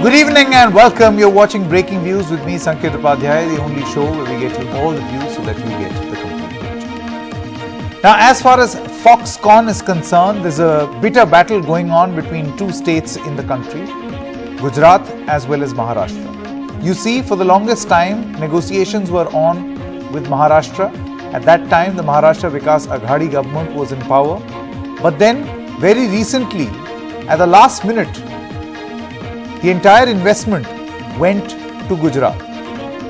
Good evening and welcome. You're watching Breaking Views with me, Sanket Upadhyay, the only show where we get you all the views so that you get the complete picture. Now, as far as Foxconn is concerned, there's a bitter battle going on between two states in the country, Gujarat as well as Maharashtra. You see, for the longest time, negotiations were on with Maharashtra. At that time, the Maharashtra Vikas Aghadi government was in power. But then, very recently, at the last minute, the entire investment went to Gujarat.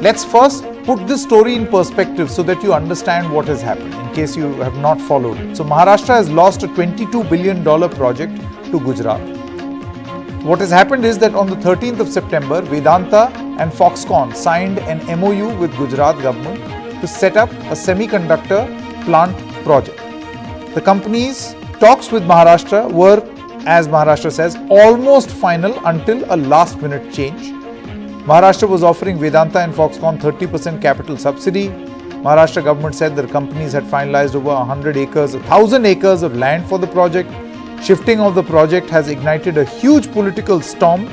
Let's first put this story in perspective so that you understand what has happened, in case you have not followed it. So Maharashtra has lost a $22 billion project to Gujarat. What has happened is that on the 13th of September, Vedanta and Foxconn signed an MOU with Gujarat government to set up a semiconductor plant project. The company's talks with Maharashtra were, as Maharashtra says, almost final until a last minute change. Maharashtra was offering Vedanta and Foxconn 30% capital subsidy. Maharashtra government said their companies had finalized over 1,000 acres of land for the project. Shifting of the project has ignited a huge political storm.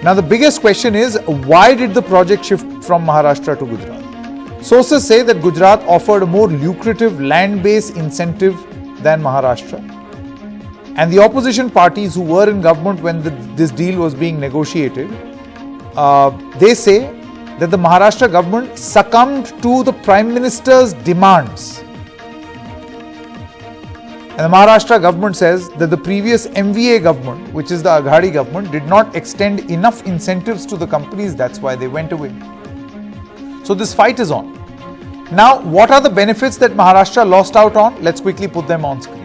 Now the biggest question is, why did the project shift from Maharashtra to Gujarat? Sources say that Gujarat offered a more lucrative land-based incentive than Maharashtra. And the opposition parties who were in government when this deal was being negotiated, they say that the Maharashtra government succumbed to the Prime Minister's demands. And the Maharashtra government says that the previous MVA government, which is the Aghadi government, did not extend enough incentives to the companies. That's why they went away. So this fight is on. Now, what are the benefits that Maharashtra lost out on? Let's quickly put them on screen.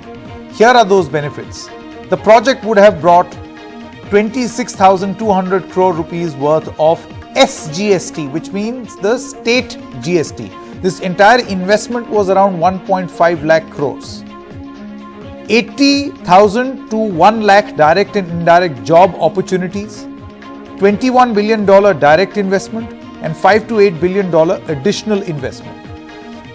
Here are those benefits. The project would have brought 26,200 crore rupees worth of SGST, which means the state GST. This entire investment was around 1.5 lakh crores. 80,000 to 1 lakh direct and indirect job opportunities, $21 billion direct investment, and $5 to $8 billion additional investment.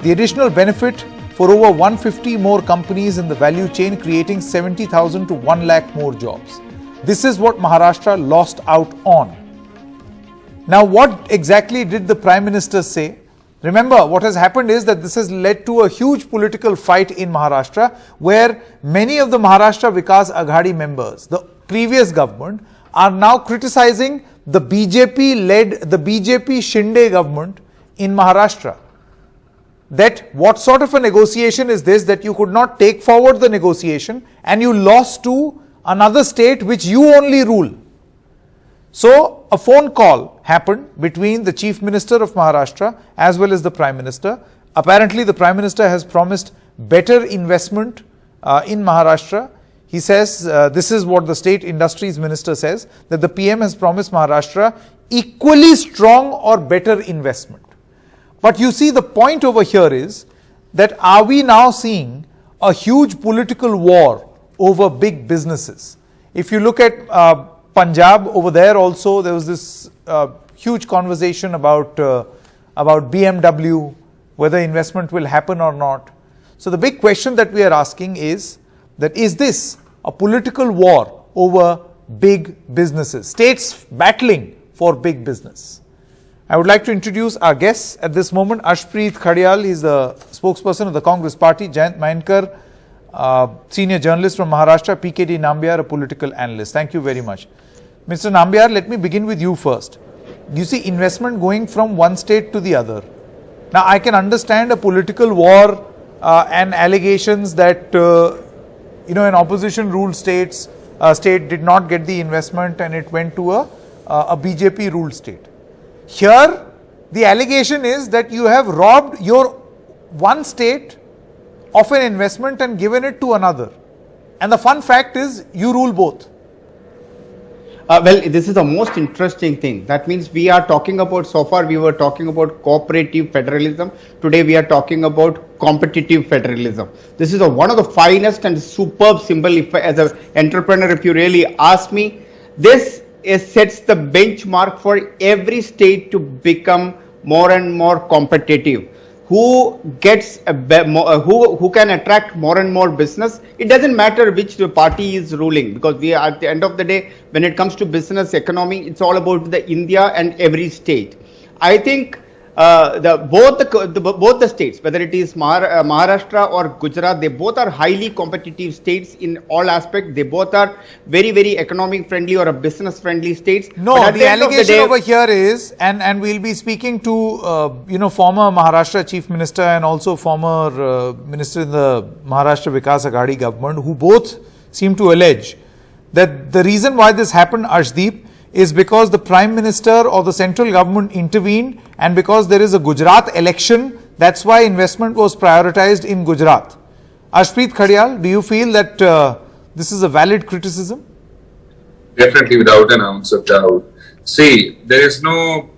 The additional benefit for over 150 more companies in the value chain, creating 70,000 to 1 lakh more jobs. This is what Maharashtra lost out on. Now, what exactly did the Prime Minister say? Remember, what has happened is that this has led to a huge political fight in Maharashtra, where many of the Maharashtra Vikas Aghadi members, the previous government, are now criticizing the BJP Shinde government in Maharashtra. That what sort of a negotiation is this, that you could not take forward the negotiation and you lost to another state which you only rule. So a phone call happened between the Chief Minister of Maharashtra as well as the Prime Minister. Apparently the Prime Minister has promised better investment in Maharashtra. He says, this is what the State Industries Minister says, that the PM has promised Maharashtra equally strong or better investment. But you see, the point over here is that are we now seeing a huge political war over big businesses? If you look at Punjab, over there also there was this huge conversation about BMW, whether investment will happen or not. So the big question that we are asking is that, is this a political war over big businesses, states battling for big business? I would like to introduce our guests at this moment. Ashpreet Khadial, he is the spokesperson of the Congress Party. Jayant Mainkar, senior journalist from Maharashtra. PKD Nambiar, a political analyst. Thank you very much. Mr. Nambiar, let me begin with you first. You see investment going from one state to the other. Now, I can understand a political war and allegations that, an opposition ruled state did not get the investment and it went to a BJP ruled state. Here, the allegation is that you have robbed your one state of an investment and given it to another. And the fun fact is, you rule both. Well, this is the most interesting thing. That means we are talking about, so far we were talking about cooperative federalism. Today we are talking about competitive federalism. This is one of the finest and superb symbol. If as an entrepreneur, if you really ask me, this sets the benchmark for every state to become more and more competitive. who gets who can attract more and more business. It doesn't matter which party is ruling, because we are, at the end of the day, when it comes to business economy, it's all about the India and every state. I think both the states, whether it is Maharashtra or Gujarat, they both are highly competitive states in all aspects. They both are very, very economic friendly or a business friendly states. No, the allegation over here is, and we'll be speaking to former Maharashtra Chief Minister and also former Minister in the Maharashtra Vikas Aghadi government, who both seem to allege that the reason why this happened, Arshdeep, is because the Prime Minister or the central government intervened, and because there is a Gujarat election, that's why investment was prioritized in Gujarat. Ashpreet Khadial, do you feel that this is a valid criticism? Definitely, without an ounce of doubt. See, there is no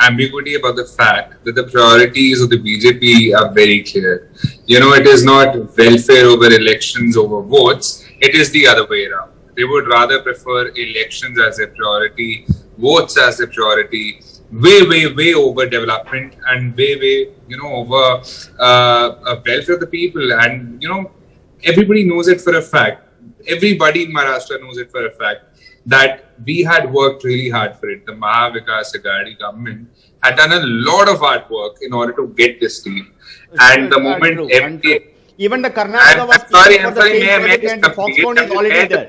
ambiguity about the fact that the priorities of the BJP are very clear. It is not welfare over elections over votes, it is the other way around. They would rather prefer elections as a priority, votes as a priority, way over development, and way over welfare of the people. And everybody knows it for a fact. Everybody in Maharashtra knows it for a fact that we had worked really hard for it. The Vikas Aghadi government had done a lot of hard work in order to get this deal. And the moment even the Karnataka was Foxconn is already there.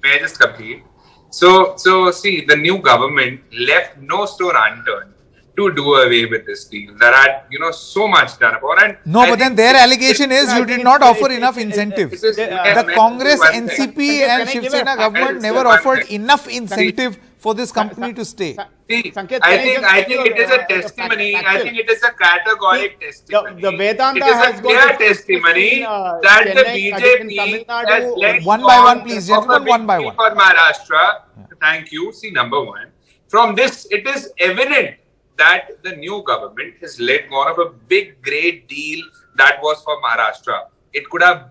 May I just complete? So see, the new government left no stone unturned to do away with this deal. There had, so much done about it. No, but then their allegation is you did not offer enough incentives. The Congress, NCP and Shiv Sena government never offered enough incentive for this company to stay. See, I think it is a testimony. I think it is a categoric testimony. The Vedanta it is has a clear testimony that the BJP has led one by one, please, gentlemen, one by one. For Maharashtra, thank you. See, number one, from this, it is evident that the new government has let go of a big, great deal that was for Maharashtra. It could have,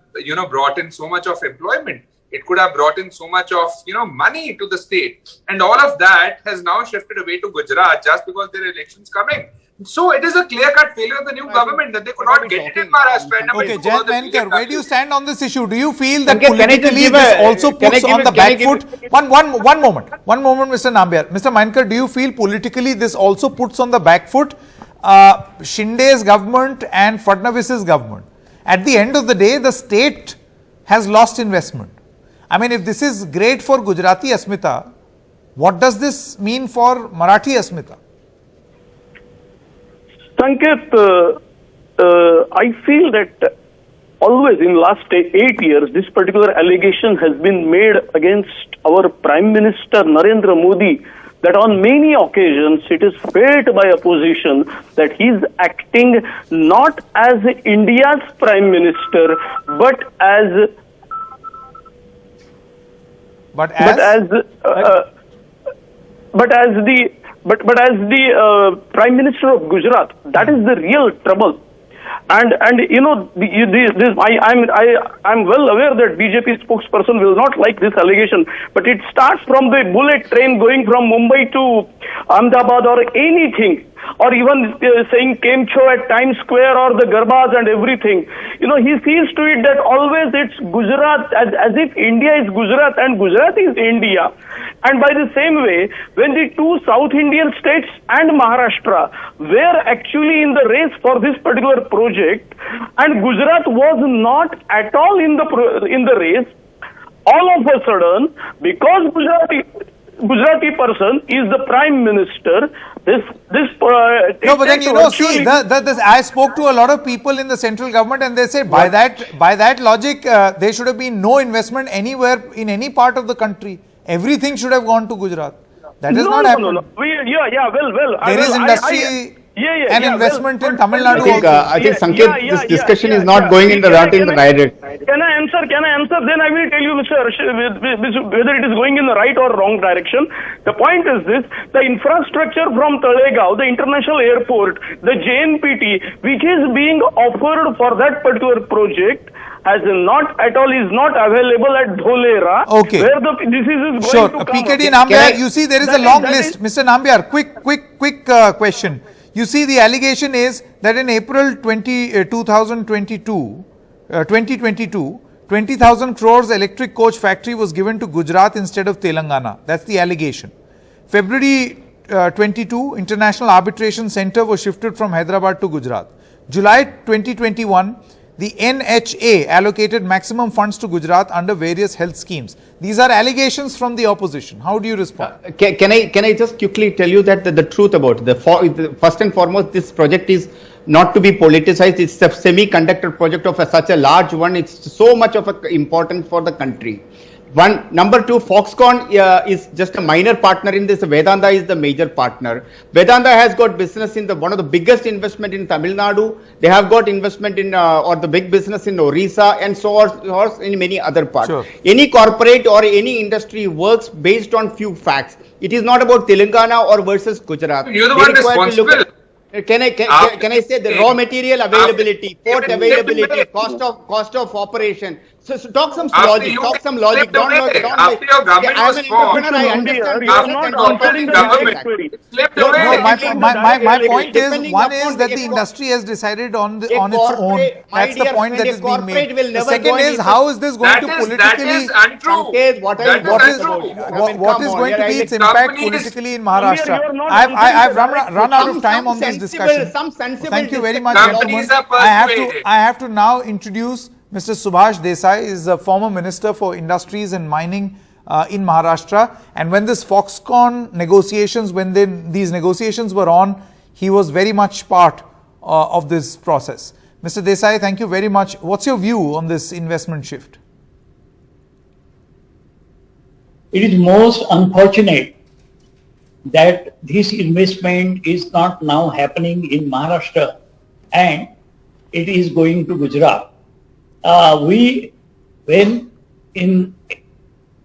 brought in so much of employment. It could have brought in so much of, money to the state. And all of that has now shifted away to Gujarat just because there are elections coming. So it is a clear-cut failure of the new government that they could not get it in Maharashtra. Okay, Jayant Menkar, where do you stand on this issue? Do you feel that politically this also puts on the back foot? One moment, Mr. Nambiar. Mr. Menkar, do you feel politically this also puts on the back foot Shinde's government and Fadnavis's government? At the end of the day, the state has lost investment. I mean, if this is great for Gujarati Asmita, what does this mean for Marathi Asmita? Sanket, I feel that always in last 8 years, this particular allegation has been made against our Prime Minister Narendra Modi, that on many occasions it is felt by opposition that he is acting not as India's Prime Minister, but as the Prime Minister of Gujarat. That is the real trouble. And I'm well aware that BJP spokesperson will not like this allegation, but it starts from the bullet train going from Mumbai to Ahmedabad or anything, or even saying Kemcho at Times Square or the Garbas and everything. He sees to it that always it's Gujarat, as if India is Gujarat and Gujarat is India. And by the same way, when the two South Indian states and Maharashtra were actually in the race for this particular project, and Gujarat was not at all in the race, all of a sudden, because Gujarati person is the Prime Minister, no, but then see, I spoke to a lot of people in the central government, and they say by that logic, there should have been no investment anywhere in any part of the country. Everything should have gone to Gujarat. That has not happened. No. Well. There is industry and investment in Tamil Nadu. I think Sanket, this discussion is not going in the right direction. Can I answer? Then I will tell you, Mr. whether it is going in the right or wrong direction. The point is this: the infrastructure from Talegaon, the international airport, the JNPT, which is being offered for that particular project, is not available at Dholera, where the disease is going to come. PKD Nambiar, you see there is a long list. Mr. Nambiar, quick question. You see, the allegation is that in April 2022, 20,000 crores electric coach factory was given to Gujarat instead of Telangana. That's the allegation. February 22, International Arbitration Center was shifted from Hyderabad to Gujarat. July 2021, the NHA allocated maximum funds to Gujarat under various health schemes. These are allegations from the opposition. How do you respond? Can I just quickly tell you that the truth about first and foremost, this project is not to be politicized. It's a semiconductor project of such a large one. It's so much of importance for the country. Number two, Foxconn is just a minor partner in this. Vedanta is the major partner. Vedanta has got business in one of the biggest investment in Tamil Nadu. They have got investment in or the big business in Orissa and so on in many other parts. Sure. Any corporate or any industry works based on few facts. It is not about Telangana or versus Gujarat. You're the one responsible. Can I say the raw material availability, port availability, cost of operation? So talk some logic. After your government was formed, I understand. you are not answering government. Slipped away. My point is, one is that the industry has decided on its own. That's the point that is being made. The second is, how is this going to politically... That is untrue. What is going to be its impact politically in Maharashtra? I've run out of time on this discussion. Thank you very much, gentlemen. I have to now introduce Mr. Subhash Desai, is a former Minister for Industries and Mining in Maharashtra. And when this Foxconn negotiations, these negotiations were on, he was very much part of this process. Mr. Desai, thank you very much. What's your view on this investment shift? It is most unfortunate that this investment is not now happening in Maharashtra and it is going to Gujarat. When in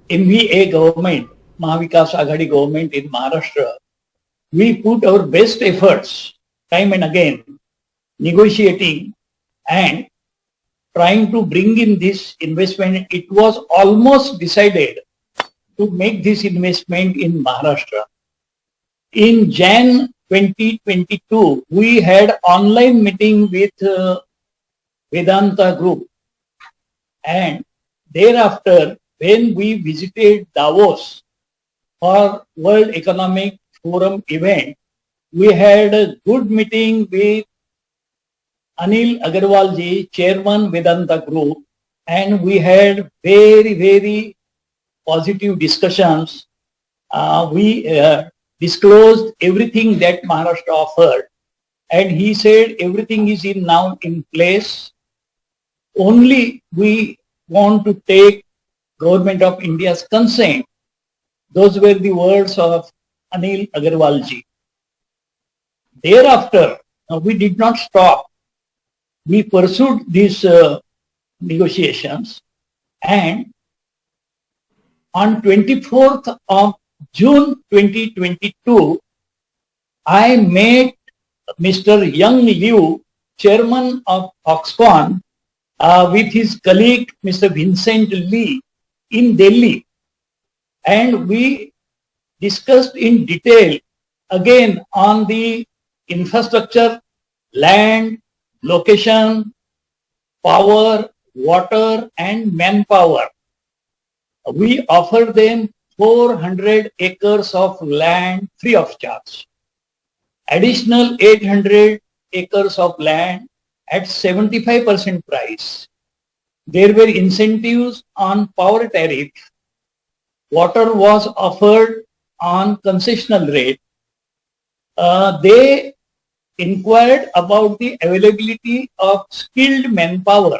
MVA government, Mahavikas Aghadi government in Maharashtra, we put our best efforts time and again negotiating and trying to bring in this investment. It was almost decided to make this investment in Maharashtra. In Jan 2022, we had online meeting with Vedanta Group. And thereafter, when we visited Davos for World Economic Forum event, we had a good meeting with Anil Agarwal ji, Chairman Vedanta Group, and we had very, very positive discussions. We disclosed everything that Maharashtra offered, and he said everything is now in place. Only we want to take Government of India's consent. Those were the words of Anil Agarwal ji. Thereafter, we did not stop. We pursued these negotiations, and on 24th of June 2022, I met Mr. Young Liu, Chairman of Foxconn, with his colleague Mr. Vincent Lee in Delhi, and we discussed in detail again on the infrastructure, land, location, power, water and manpower. We offered them 400 acres of land free of charge, additional 800 acres of land at 75% price. There were incentives on power tariff. Water was offered on concessional rate. They inquired about the availability of skilled manpower,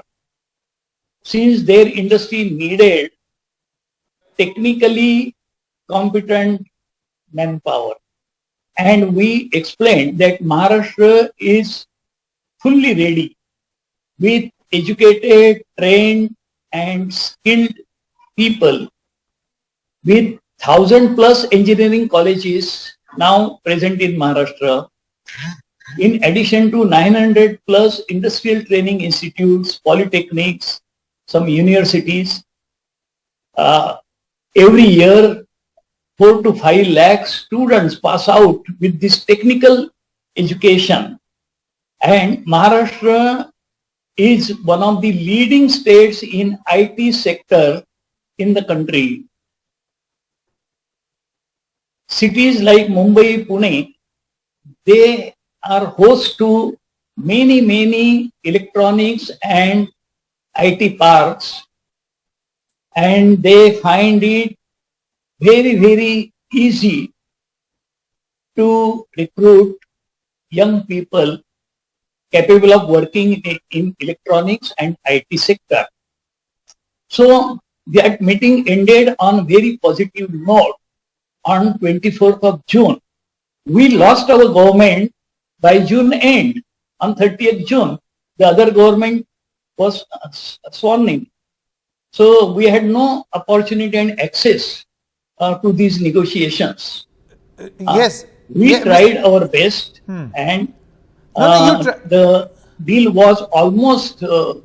since their industry needed technically competent manpower. And we explained that Maharashtra is fully ready with educated, trained and skilled people, with 1,000+ engineering colleges now present in Maharashtra, in addition to 900+ industrial training institutes, polytechnics, some universities. Every year 4 to 5 lakh students pass out with this technical education. And Maharashtra is one of the leading states in IT sector in the country. Cities like Mumbai, Pune, they are host to many electronics and IT parks, and they find it very easy to recruit young people capable of working in electronics and IT sector. So that meeting ended on very positive note on 24th of June. We lost our government by June end. On 30th June, the other government was sworn in. So we had no opportunity and access to these negotiations. Yes. We tried our best, and the deal was almost closed.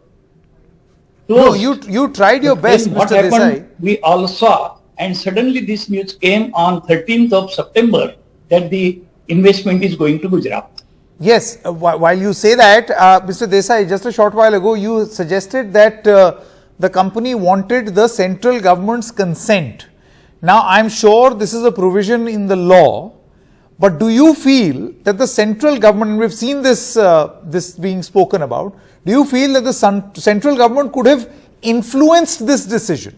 No, you tried your best, Then what Mr. happened, Desai. we all saw, and suddenly this news came on 13th of September that the investment is going to Gujarat. Yes, while you say that, Mr. Desai, just a short while ago, you suggested that the company wanted the central government's consent. Now, I'm sure this is a provision in the law, but do you feel that the central government, and we've seen this, this being spoken about, do you feel that the central government could have influenced this decision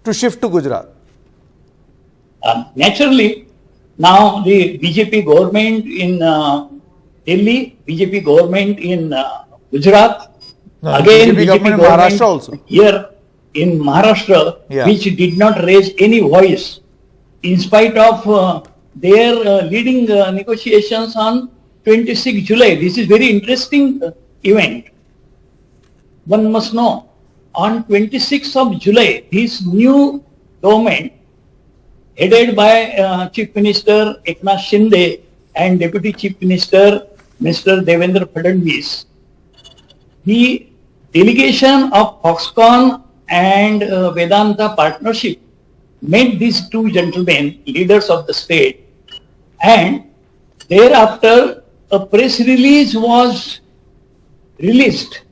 to shift to Gujarat? Naturally, now the BJP government in Delhi, BJP government in Gujarat, again BJP government in Maharashtra also. Here in Maharashtra, Yeah. which did not raise any voice in spite of their leading negotiations on 26 July. This is very interesting event. One must know, on 26th of July, this new government headed by Chief Minister Eknath Shinde and Deputy Chief Minister Mr. Devendra Fadnavis, the delegation of Foxconn and Vedanta partnership met these two gentlemen, leaders of the state, and thereafter a press release was released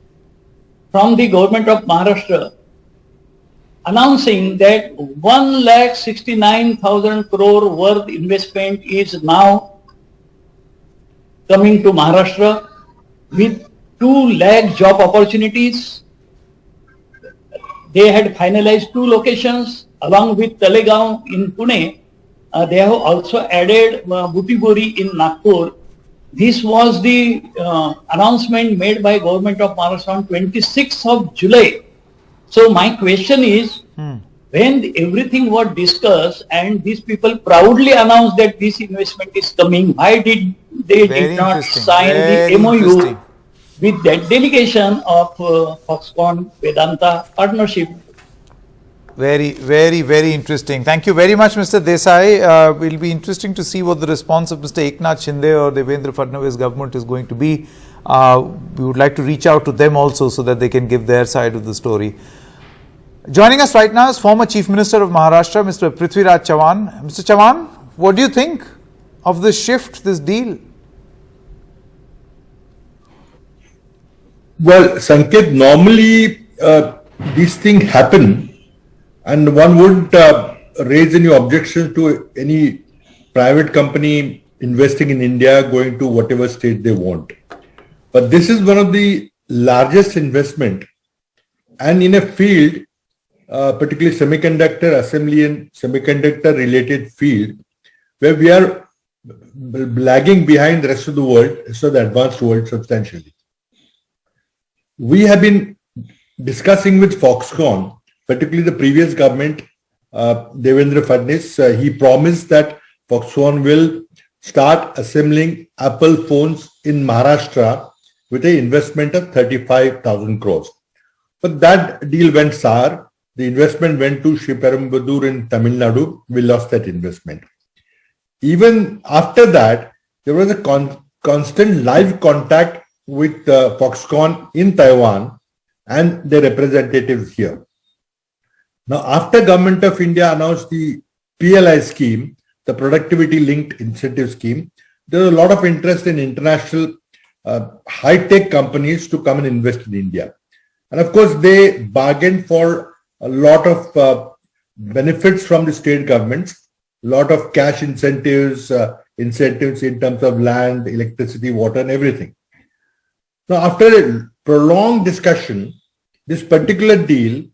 from the government of Maharashtra announcing that 1,69,000 crore worth investment is now coming to Maharashtra with 2 lakh job opportunities. They had finalized 2 locations along with Talegaon in Pune. They have also added Butibori in Nagpur. This was the announcement made by government of Maharashtra on 26th of July. So my question is, when everything was discussed and these people proudly announced that this investment is coming, why did they did not sign the MOU with that delegation of Foxconn Vedanta partnership? Very interesting. Thank you very much, Mr. Desai. Will be interesting to see what the response of Mr. Eknath Shinde or Devendra Fadnavis government is going to be. We would like to reach out to them also so that they can give their side of the story. Joining us right now is former Chief Minister of Maharashtra, Mr. Prithviraj Chavan. Mr. Chavan, what do you think of this shift, this deal? Well, Sanket, normally these things happen and one would raise any objections to any private company investing in India going to whatever state they want. But this is one of the largest investment and in a field, particularly semiconductor assembly and semiconductor related field, where we are lagging behind the rest of the world, so the advanced world substantially. We have been discussing with Foxconn, particularly the previous government, Devendra Fadnavis, he promised that Foxconn will start assembling Apple phones in Maharashtra with an investment of 35,000 crores. But that deal went sour. The investment went to Sriperumbudur in Tamil Nadu. We lost that investment. Even after that, there was a constant live contact with Foxconn in Taiwan and their representatives here. Now, after Government of India announced the PLI scheme, the productivity linked incentive scheme, there's a lot of interest in international high-tech companies to come and invest in India. And of course, they bargained for a lot of benefits from the state governments, a lot of cash incentives, incentives in terms of land, electricity, water, and everything. Now, after a prolonged discussion, this particular deal,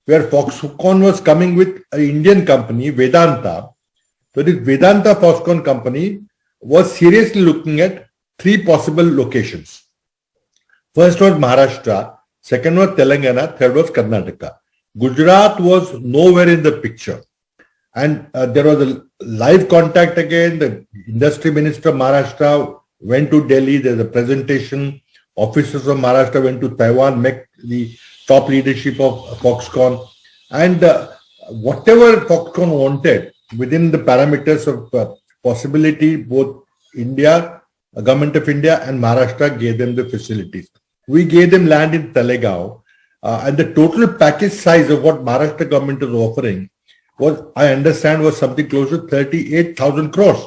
where Foxconn was coming with an Indian company, Vedanta, so this Vedanta-Foxconn company was seriously looking at 3 possible locations. First was Maharashtra, second was Telangana, third was Karnataka. Gujarat was nowhere in the picture. And there was a live contact again. The industry minister of Maharashtra went to Delhi. There's a presentation. Officers of Maharashtra went to Taiwan, met the top leadership of Foxconn. And whatever Foxconn wanted within the parameters of possibility, both India, Government of India and Maharashtra gave them the facilities. We gave them land in Talegaon. And the total package size of what Maharashtra government is offering was, I understand, was something close to 38,000 crores.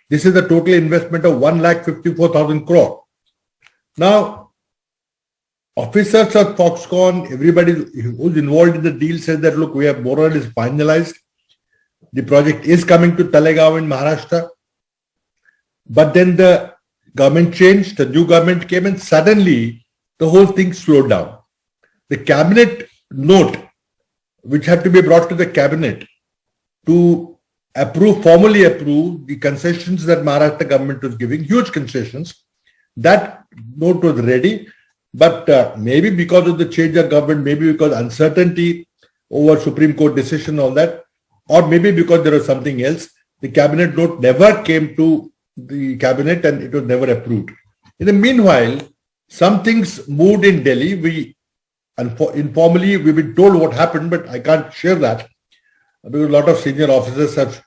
This is the total investment of 1,54,000 crore. Now, officers of Foxconn, everybody who's involved in the deal said that, look, we have more or less finalized. The project is coming to Talegaon in Maharashtra. But then the government changed, the new government came, and suddenly the whole thing slowed down. The cabinet note, which had to be brought to the cabinet to approve, formally approve the concessions that Maharashtra government was giving, huge concessions, that note was ready. But maybe because of the change of government, maybe because uncertainty over Supreme Court decision, all that, or maybe because there was something else, the cabinet note never came to the cabinet and it was never approved. In the meanwhile, some things moved in Delhi. Informally, we've been told what happened, but I can't share that because a lot of senior officers have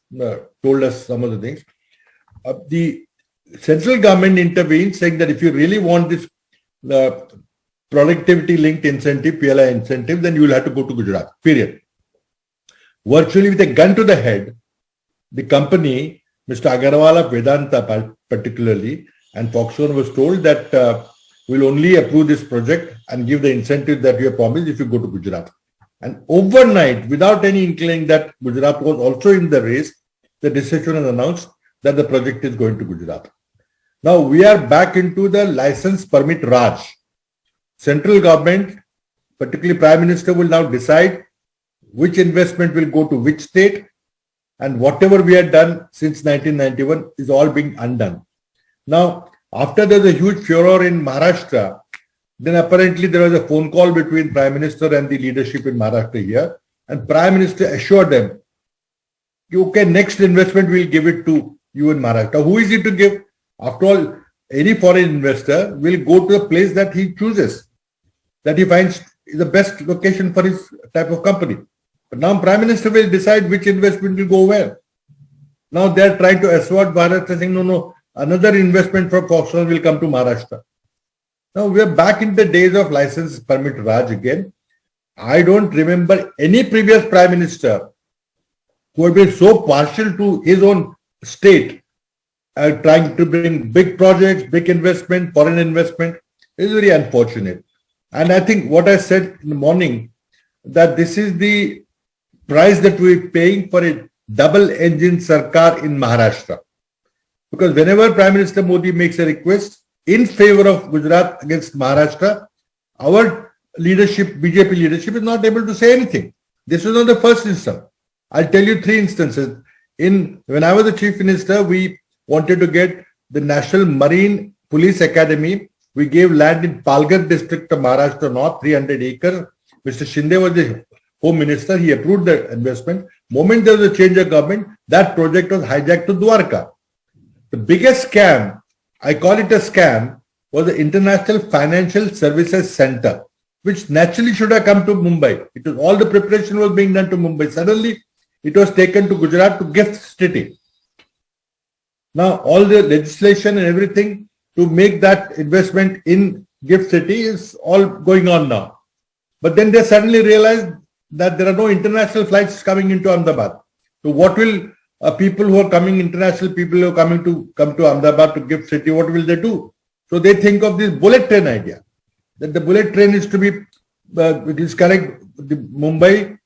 told us some of the things. The central government intervened, saying that if you really want this productivity-linked incentive, PLI incentive, then you will have to go to Gujarat, period. Virtually with a gun to the head, the company, Mr. Agarwal of Vedanta particularly, and Foxconn was told that we'll only approve this project and give the incentive that we have promised if you go to Gujarat. And overnight, without any inkling that Gujarat was also in the race, the decision was announced that the project is going to Gujarat. Now we are back into the license permit Raj. Central government, particularly Prime Minister, will now decide which investment will go to which state, and whatever we had done since 1991 is all being undone. Now, after there's a huge furor in Maharashtra, then apparently there was a phone call between Prime Minister and the leadership in Maharashtra here, and Prime Minister assured them, okay, next investment we'll give it to you in Maharashtra. Who is it to give? After all, any foreign investor will go to the place that he chooses, that he finds is the best location for his type of company. But now Prime Minister will decide which investment will go where. Now they are trying to assuage Maharashtra, saying, no, another investment from Foxconn will come to Maharashtra. Now we are back in the days of license permit Raj again. I don't remember any previous Prime Minister who had been so partial to his own state, trying to bring big projects, big investment, foreign investment. It is very unfortunate. And I think what I said in the morning, that this is the price that we're paying for a double-engine Sarkar in Maharashtra. Because whenever Prime Minister Modi makes a request in favor of Gujarat against Maharashtra, our leadership, BJP leadership, is not able to say anything. This was not the first instance. I'll tell you 3 instances. When I was the Chief Minister, we wanted to get the National Marine Police Academy. We gave land in Palghar district of Maharashtra North, 300 acres. Mr. Shinde was the Home Minister. He approved the investment. Moment there was a change of government, that project was hijacked to Dwarka. The biggest scam, I call it a scam, was the International Financial Services Center, which naturally should have come to Mumbai. It was all the preparation was being done to Mumbai. Suddenly, it was taken to Gujarat to gift city. Now, all the legislation and everything to make that investment in gift city is all going on now. But then they suddenly realized that there are no international flights coming into Ahmedabad. So what will people who are coming, international people who are come to Ahmedabad to gift city, what will they do? So they think of this bullet train idea, that the bullet train is to be, it is connect the Mumbai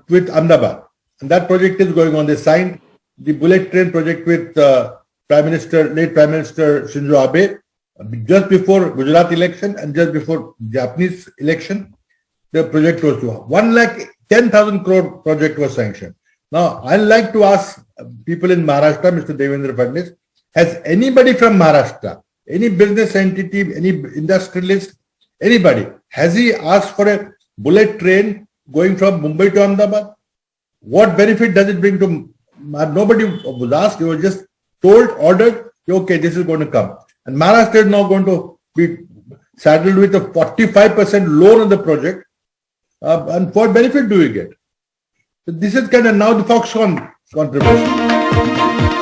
with Ahmedabad. And that project is going on. They signed the bullet train project with late Prime Minister Shinzo Abe just before Gujarat election and just before Japanese election. The project was to 1,10,000 crore project was sanctioned. Now, I'd like to ask people in Maharashtra, Mr. Devendra Fadnavis, has anybody from Maharashtra, any business entity, any industrialist, anybody, has he asked for a bullet train going from Mumbai to Ahmedabad? What benefit does it bring to? Nobody was asked. He was just told, ordered, okay, this is going to come. And Maharashtra is now going to be saddled with a 45% loan on the project. And what benefit do we get? So this is kind of now the Foxconn contribution.